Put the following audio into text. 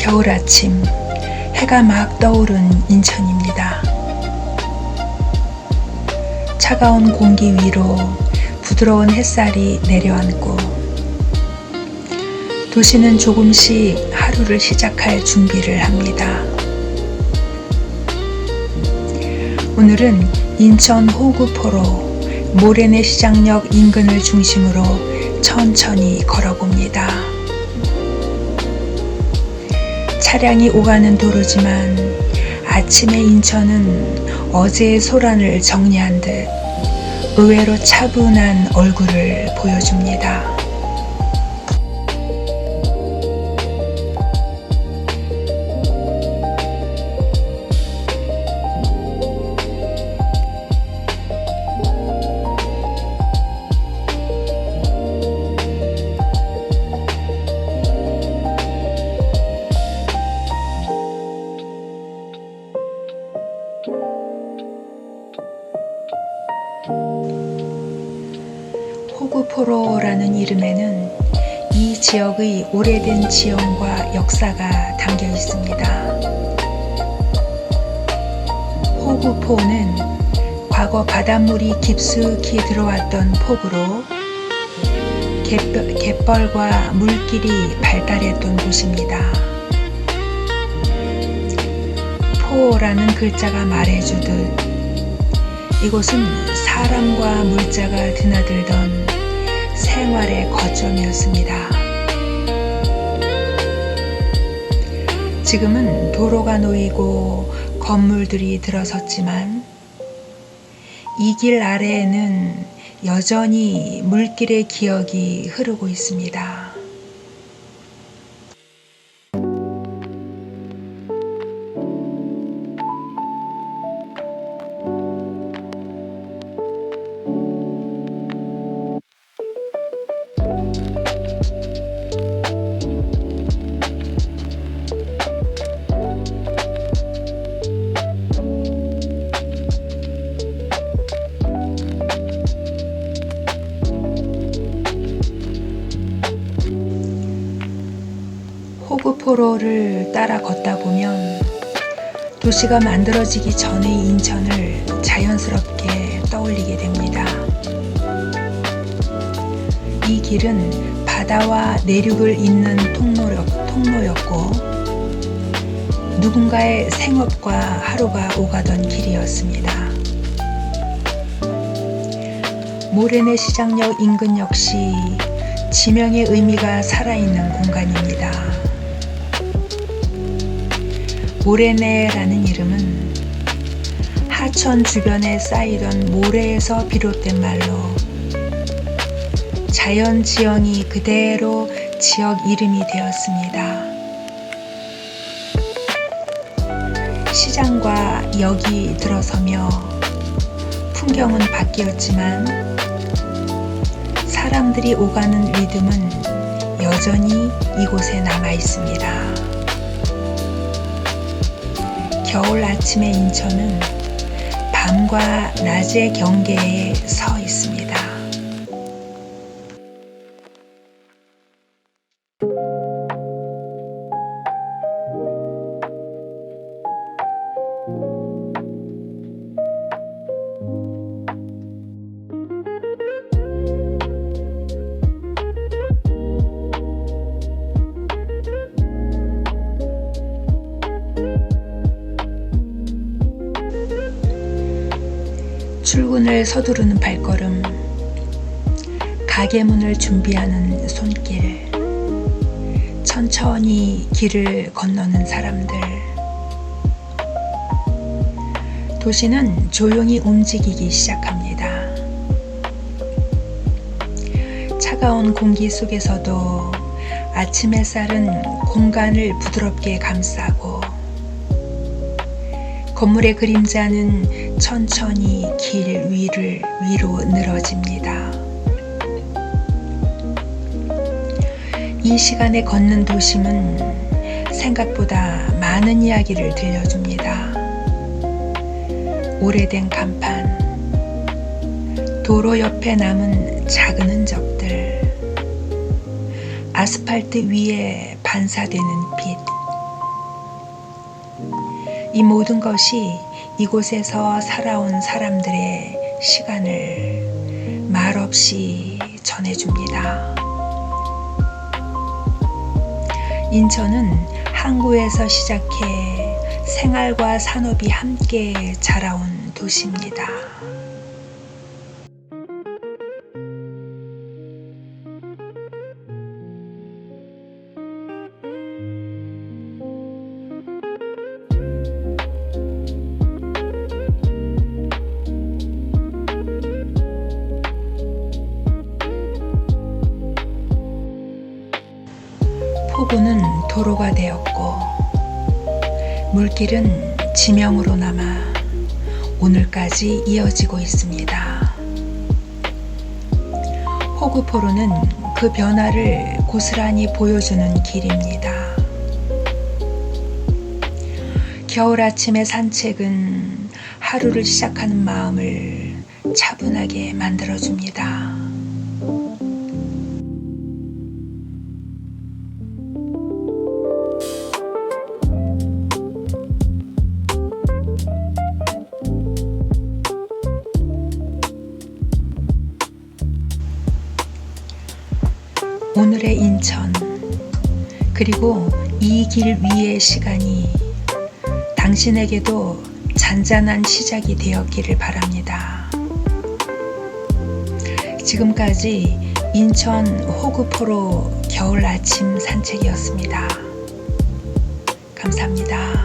겨울 아침, 해가 막 떠오른 인천입니다. 차가운 공기 위로 부드러운 햇살이 내려앉고 도시는 조금씩 하루를 시작할 준비를 합니다. 오늘은 인천 호구포로 모래내 시장역 인근을 중심으로 천천히 걸어봅니다. 차량이 오가는 도로지만 아침의 인천은 어제의 소란을 정리한 듯 의외로 차분한 얼굴을 보여줍니다. 호구포로라는 이름에는 이 지역의 오래된 지형과 역사가 담겨 있습니다. 호구포는 과거 바닷물이 깊숙이 들어왔던 폭우로 갯벌과 물길이 발달했던 곳입니다. 포라는 글자가 말해주듯 이곳은 사람과 물자가 드나들던 생활의 거점이었습니다. 지금은 도로가 놓이고 건물들이 들어섰지만 이 길 아래에는 여전히 물길의 기억이 흐르고 있습니다. 호구포로를 따라 걷다 보면 도시가 만들어지기 전의 인천을 자연스럽게 떠올리게 됩니다. 이 길은 바다와 내륙을 잇는 통로였고 누군가의 생업과 하루가 오가던 길이었습니다. 모래내 시장역 인근 역시 지명의 의미가 살아있는 공간입니다. 모래내라는 이름은 하천 주변에 쌓이던 모래에서 비롯된 말로 자연 지형이 그대로 지역 이름이 되었습니다. 시장과 역이 들어서며 풍경은 바뀌었지만 사람들이 오가는 리듬은 여전히 이곳에 남아 있습니다. 겨울 아침의 인천은 밤과 낮의 경계에 서 있습니다. 출근을 서두르는 발걸음, 가게 문을 준비하는 손길, 천천히 길을 건너는 사람들. 도시는 조용히 움직이기 시작합니다. 차가운 공기 속에서도 아침 햇살은 공간을 부드럽게 감싸고 건물의 그림자는 천천히 길 위로 늘어집니다. 이 시간에 걷는 도심은 생각보다 많은 이야기를 들려줍니다. 오래된 간판, 도로 옆에 남은 작은 흔적들, 아스팔트 위에 반사되는 빛, 이 모든 것이 이곳에서 살아온 사람들의 시간을 말없이 전해줍니다. 인천은 항구에서 시작해 생활과 산업이 함께 자라온 도시입니다. 포구는 도로가 되었고 물길은 지명으로 남아 오늘까지 이어지고 있습니다. 호구포로는 그 변화를 고스란히 보여주는 길입니다. 겨울 아침의 산책은 하루를 시작하는 마음을 차분하게 만들어줍니다. 오늘의 인천, 그리고 이 길 위의 시간이 당신에게도 잔잔한 시작이 되었기를 바랍니다. 지금까지 인천 호구포로 겨울 아침 산책이었습니다. 감사합니다.